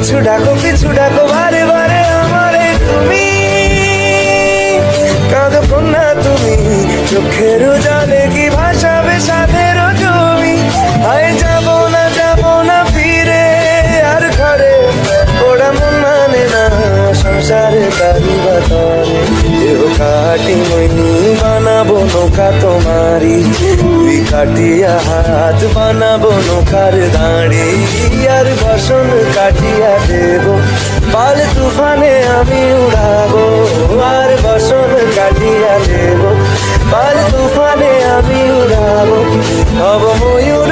পিছু ডাকো বারে বারে আমারে তুমি, কাঁদো কন্যা তুমি, চোখের জলে কি ভাসাবে সাধের জমি। আয় যাবো না ফিরে আর ঘরে, ওরা মন মানে না সংসারে তারি বাতারে। দেহ কাটি মইনি বানাবো নৌকা তোমারি, দুই কাটিয়া হাত বানাবো নৌকার দাঁড়ি। আর বসন কাটিয়া দেব পাল তুফানে আমি উড়াবো, আর বসন কাটিয়া দেব পাল তুফানে আমি উড়াবো। হব ময়ূর